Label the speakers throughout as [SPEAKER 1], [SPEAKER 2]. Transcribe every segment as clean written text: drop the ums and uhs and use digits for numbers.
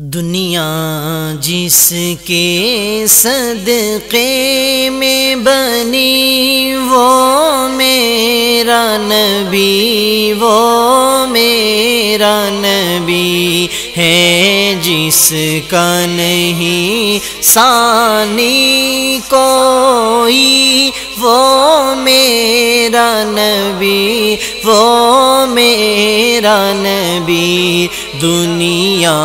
[SPEAKER 1] دنیا جس کے صدقے میں بنی وہ میرا نبی، وہ میرا نبی ہے، جس کا نہیں ثانی کوئی، وہ میرا نبی، وہ میرا نبی۔ دنیا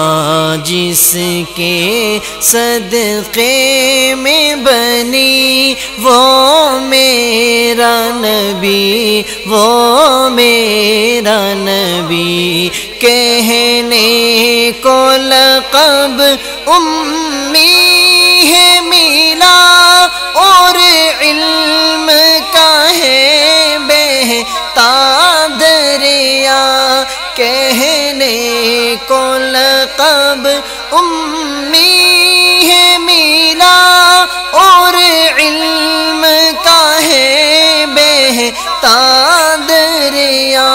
[SPEAKER 1] جس کے صدقے میں بنی وہ میرا نبی، وہ میرا نبی۔ کہنے کو لقب امی ہے ملا، اور علم کا ہے بہتا دریا۔ کہنے کو لقب امی ہے ملا، اور علم کا ہے بہتا دریا۔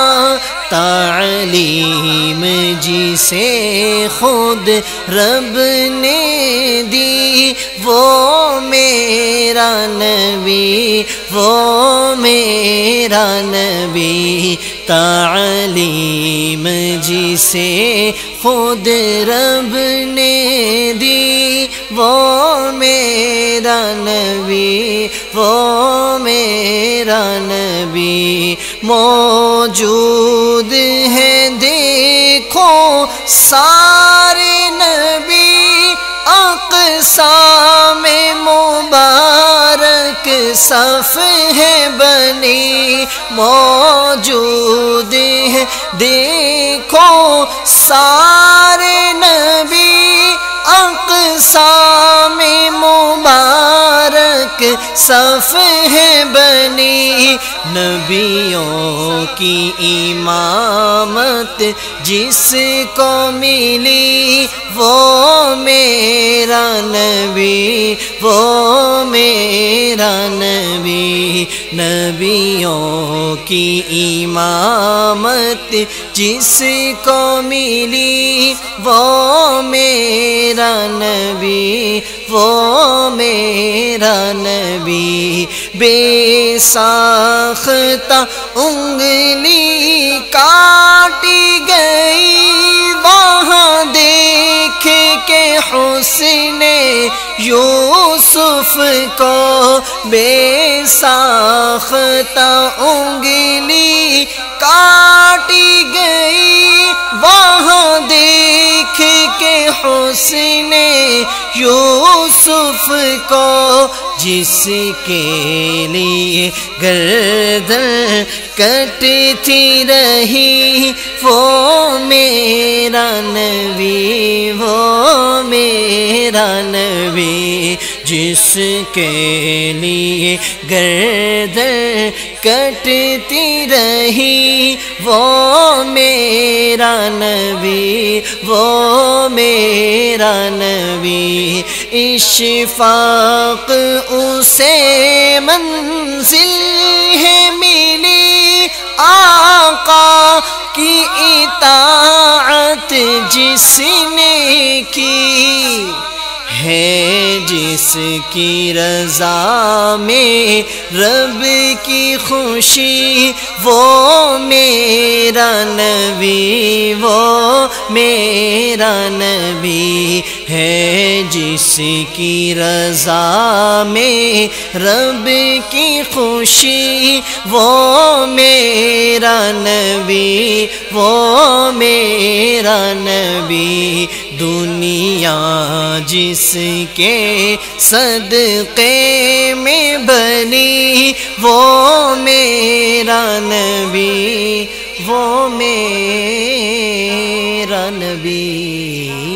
[SPEAKER 1] تعلیم جسے خود رب نے دی وہ میرا نبی، وہ میرا نبی۔ تعلیم جسے خود رب نے دی وہ میرا نبی، وہ میرا نبی۔ موجود ہے دیکھو سارے نبی، اقسام مبارک صف ہے بنی۔ موجود ہے دیکھو سارے نبی، اقسام مبارک صف ہے بنی۔ نبیوں کی امامت جس کو ملی وہ میرا نبی، وہ میرا نبی۔ نبیوں کی امامت جس کو ملی وہ میرا نبی، وہ میرا نبی۔ بے ساختہ انگلی کاٹی گئی وہاں دیکھ کے حسن یوسف کو، بے ساختہ انگلی کاٹی گئی وہاں دیکھ کے حسن یوسف کو، جس کے لیے گردن کٹتی رہی وہ میرا نبی، وہ میرا نبی۔ جس کے لیے گردن کٹتی رہی وہ میرا نبی، وہ میرا نبی۔ اشفاق اسے منزل ہے ملی، آقا کی اطاعت جس نے کی ہے، جس کی رضا میں رب کی خوشی وہ میرا نبی، وہ میرا نبی ہے، جس کی رضا میں رب کی خوشی وہ میرا نبی، وہ میرا نبی۔ دنیا جس کے صدقے میں بنی وہ میرا نبی، وہ میرا نبی۔